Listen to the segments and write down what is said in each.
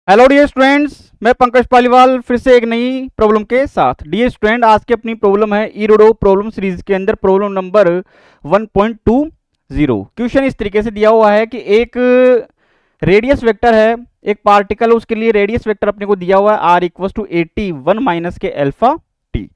Hello dear students, मैं पंकज पालीवाल फिर से एक नई प्रॉब्लम के साथ। डियर स्टूडेंट, आज की अपनी प्रॉब्लम है ईरोडो प्रॉब्लम सीरीज के अंदर प्रॉब्लम नंबर 1.20। क्वेश्चन इस तरीके से दिया हुआ है कि एक रेडियस वेक्टर है, एक पार्टिकल, उसके लिए रेडियस वेक्टर अपने को दिया हुआ है आर इक्वल टू 81 माइनस के अल्फा टी।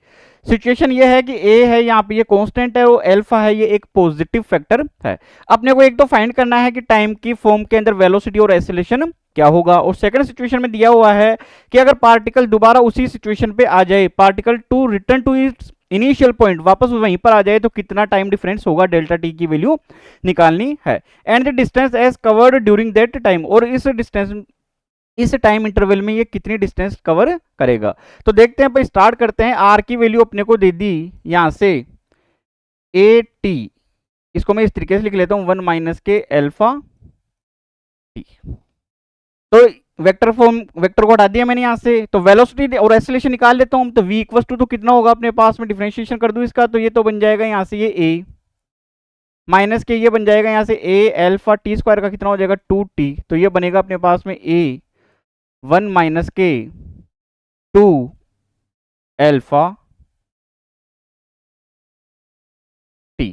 सिचुएशन ये है कि ए है यहाँ पे, ये कांस्टेंट है, वो अल्फा है, ये एक पॉजिटिव फैक्टर है। अपने को एक तो फाइंड करना है कि टाइम की फॉर्म के अंदर वेलोसिटी और एक्सेलरेशन क्या होगा। और सेकंड सिचुएशन में दिया हुआ है कि अगर पार्टिकल दोबारा उसी सिचुएशन पे आ जाए, particle to return to its initial point, वापस वहीं पर आ जाए, तो कितना टाइम डिफरेंस होगा, डेल्टा टी की वैल्यू निकालनी है। And the distance as covered during that time, और इस टाइम इंटरवल में ये कितनी डिस्टेंस कवर करेगा। तो देखते हैं, स्टार्ट करते हैं। आर की वैल्यू अपने को दे दी यहां से ए टी, इसको मैं इस तरीके से लिख लेता हूं 1 माइनस के अल्फा टी। तो वेक्टर को हटा दिया मैंने यहां से, तो वेलोसिटी और एक्सेलरेशन निकाल लेता हूं। तो v इक्वल टू तो कितना होगा अपने पास में, डिफरेंशिएशन कर दूं इसका, तो ये तो बन जाएगा यहां से ये a माइनस के, ये बन जाएगा यहां से a अल्फा टी स्क्वायर का कितना हो जाएगा 2t। तो ये बनेगा अपने पास में a 1 माइनस के 2 अल्फा टी,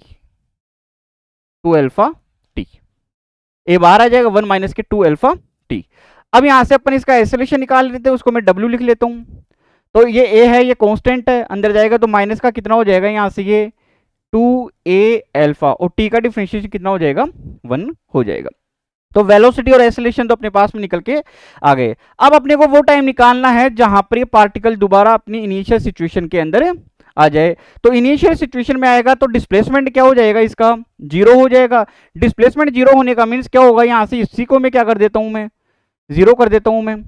2 अल्फा टी। ए बाहर आ जाएगा 1 माइनस के 2 अल्फा टी। अब यहां से अपन इसका एक्सेलरेशन निकाल लेते हैं, उसको मैं w लिख लेता हूं। तो ये a है, ये कांस्टेंट है, अंदर जाएगा तो माइनस का कितना हो जाएगा यहां से ये 2a अल्फा, और t का डिफरेंशिएशन कितना हो जाएगा 1 हो जाएगा। तो वेलोसिटी और एक्सेलरेशन तो अपने पास में निकल के आ गए। अब अपने को वो टाइम निकालना है जहां पर ये पार्टिकल दोबारा अपनी इनिशियल सिचुएशन के अंदर आ जाए। तो इनिशियल सिचुएशन में आएगा तो डिस्प्लेसमेंट क्या हो जाएगा, इसका जीरो हो जाएगा। डिस्प्लेसमेंट जीरो होने का मीन्स क्या होगा, यहां से इसी को मैं क्या कर देता हूं, मैं जीरो कर देता हूं मैं।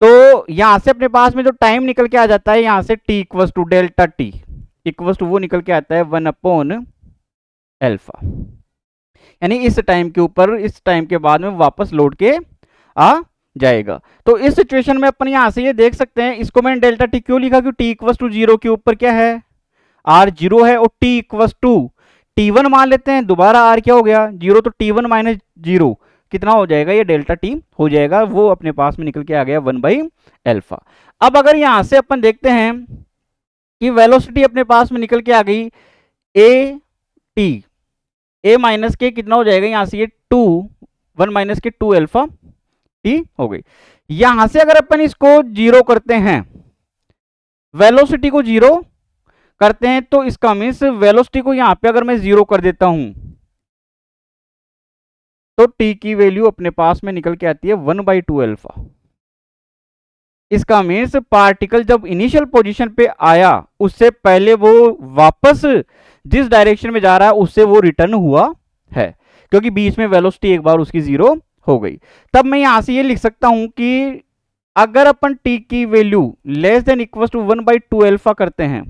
तो यहां से अपने पास में जो टाइम निकल के आ जाता है यहां से T equal to delta T equal to वो निकल के आता है 1 अपॉन एल्फा। यानी इस टाइम के ऊपर, इस टाइम के बाद में वापस लौट के आ जाएगा। तो इस सिचुएशन में अपन यहां से ये देख सकते हैं, इसको मैंने डेल्टा टी क्यों लिखा, क्योंकि टी इक्वल टू जीरो के ऊपर क्या है, आर जीरो है, और T equal to T one मान लेते हैं, दोबारा आर क्या हो गया जीरो, तो टी वन माइनस जीरो कितना हो जाएगा, ये डेल्टा टी हो जाएगा, वो अपने पास में निकल के आ गया 1 बाई एल्फा। अब अगर यहां से अपन देखते हैं कि वेलोसिटी अपने पास में निकल के आ गई ए टी, ए माइनस के कितना हो जाएगा यहां से ये 1 माइनस के 2 अल्फा टी हो गई। यहां से अगर अपन इसको जीरो करते हैं, वेलोसिटी को जीरो करते हैं, तो इसका मीन्स वेलोसिटी को यहां पे अगर मैं जीरो कर देता हूं तो टी की वैल्यू अपने पास में निकल के आती है 1 बाई 2 अल्फा। इसका मीन्स पार्टिकल जब इनिशियल पोजीशन पे आया उससे पहले वो वापस जिस डायरेक्शन में जा रहा है उससे वो रिटर्न हुआ है, क्योंकि बीच में वेलोसिटी एक बार उसकी जीरो हो गई। तब मैं यहां से ये लिख सकता हूं कि अगर अपन टी की value less than equal to 1 by 2 alpha करते हैं,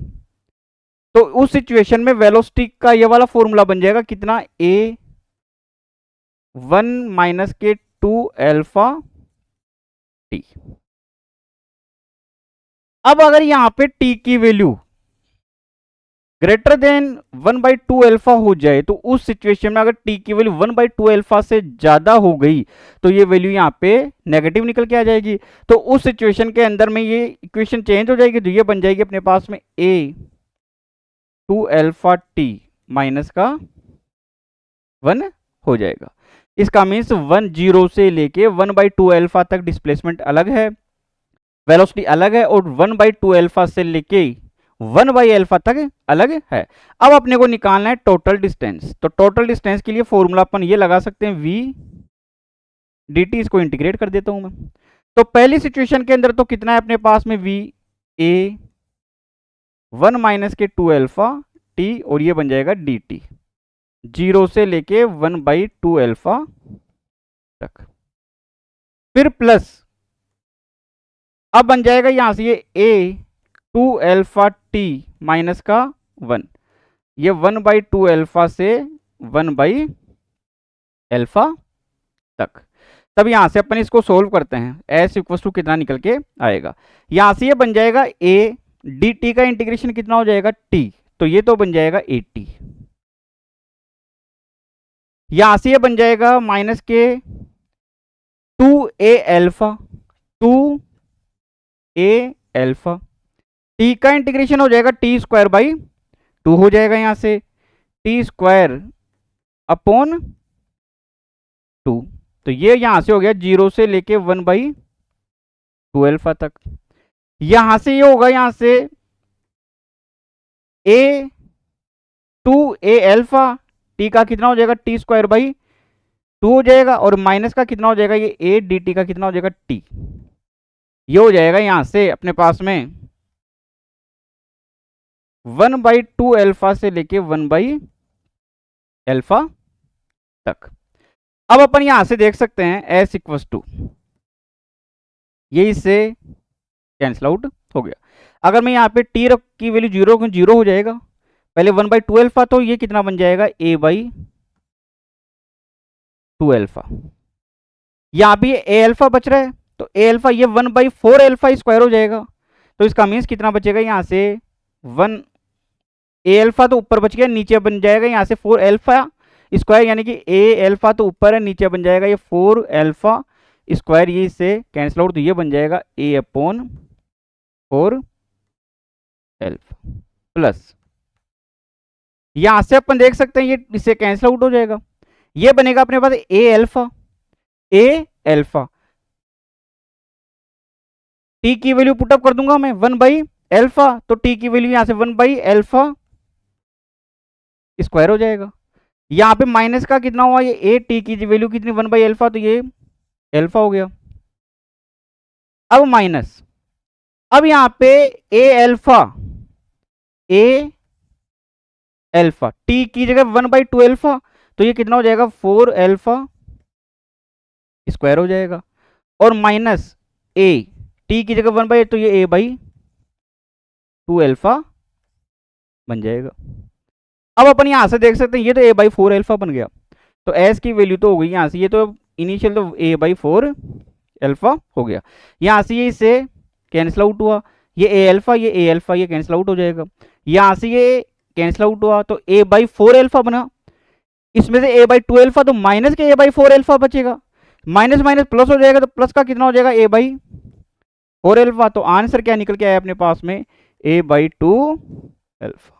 तो उस सिचुएशन में वेलोसिटी का ये वाला फॉर्मूला बन जाएगा कितना, ए 1 माइनस के 2 अल्फा टी। अब अगर यहां पे टी की value greater than 1 by 2 alpha हो जाए, तो उस सिचुएशन में अगर टी की वैल्यू 1 बाई 2 अल्फा से ज्यादा हो गई तो ये वैल्यू यहां पे नेगेटिव निकल के आ जाएगी। तो उस सिचुएशन के अंदर में ये इक्वेशन चेंज हो जाएगी, तो ये बन जाएगी अपने पास में ए 2 अल्फा टी माइनस का 1 हो जाएगा। इसका मीन्स 1 जीरो से लेके 1 बाई 2 अल्फा तक डिस्प्लेसमेंट अलग है, वेलोसिटी अलग है, और 1 बाई 2 अल्फा से लेके 1 बाई अल्फा तक अलग है। अब अपने को निकालना है टोटल डिस्टेंस। तो टोटल डिस्टेंस के लिए फॉर्मूला अपन ये लगा सकते हैं v dt, इसको इंटीग्रेट कर देता हूं मैं। तो पहली सिचुएशन के अंदर तो कितना है अपने पास में v a 1 माइनस के 2 अल्फा t, और ये बन जाएगा dt, जीरो से लेके 1 बाई 2 अल्फा तक। फिर प्लस अब बन जाएगा यहां से ये a 2 अल्फा टी माइनस का 1, ये 1 बाई 2 अल्फा से 1 बाई अल्फा तक। तब यहां से अपन इसको सोल्व करते हैं, एस इक्वल टू कितना निकल के आएगा, यहां से ये बन जाएगा a डी टी का इंटीग्रेशन कितना हो जाएगा t, तो ये तो बन जाएगा 80। यहां से ये बन जाएगा माइनस के 2a alpha 2 a alpha. T का इंटीग्रेशन हो जाएगा टी स्क्वायर बाई 2 हो जाएगा यहां से टी स्क्वायर अपॉन 2। तो ये यहां से हो गया 0 से लेके 1/2 अल्फा तक। यहां से ये होगा यहां से a 2a अल्फा, टी का कितना हो जाएगा टी स्क्वायर बाई 2 हो जाएगा, और माइनस का कितना हो जाएगा ये a dt का कितना हो जाएगा t। ये हो जाएगा यहां से अपने पास में 1/2 अल्फा से लेके 1/अल्फा तक। अब अपन यहां से देख सकते हैं s इक्वस टू, ये इससे कैंसिल आउट हो गया। अगर मैं यहाँ पे t की वैल्यू 0 हो जाएगा, पहले 1/2 अल्फा, तो ये कितना बन जाएगा a/2 अल्फा। यहाँ भी a अल्फा बच रहा है, तो a अल्फा ये 1/4 अल्फा स्क्वायर हो जाएगा। तो इसका मीन्स कितना बचेगा यहाँ से 1 a अल्फा तो ऊपर बच गया, नीचे बन जाएगा यहाँ से 4 अल्फा स्क्वायर, यानी कि a अल्फा तो ऊपर है, नीचे बन जाएगा ये 4 अल्फा स्क्वायर, ये इससे कैंसिल आउट, तो ये बन जाएगा a/4 अल्फा प्लस, यहां से अपन देख सकते हैं ये इससे कैंसिल आउट हो जाएगा। ये बनेगा अपने पास a अल्फा, t की वैल्यू पुटअप कर दूंगा मैं 1/अल्फा, तो t की वैल्यू यहां से 1/अल्फा स्क्वायर हो जाएगा। यहाँ पे माइनस का कितना हुआ, ये a t की वैल्यू कितनी 1/अल्फा, तो ये अल्फा हो गया। अब माइनस, अब यहाँ पे a अल्फा t की जगह 1/2 अल्फा, तो ये कितना हो जाएगा 4 अल्फा स्क्वायर हो जाएगा, और माइनस a t की जगह 1/8, तो ये a/2 अल्फा बन जाएगा। अब अपन यहां से देख सकते हैं ये तो a/4 अल्फा बन गया, तो s की वैल्यू तो हो गई यहां से, ये तो इनिशियल तो a/4 अल्फा हो गया। यहां से ये इससे कैंसिल आउट हुआ, ये a अल्फा ये कैंसिल आउट हो जाएगा। यहां से ये कैंसिल आउट हुआ, तो a/4 अल्फा बना, इसमें से a/2 अल्फा, तो माइनस के a/4 अल्फा बचेगा, माइनस माइनस प्लस हो जाएगा, तो प्लस का कितना हो जाएगा a/4 अल्फा। तो आंसर क्या निकल के आया अपने पास में a/2 अल्फा।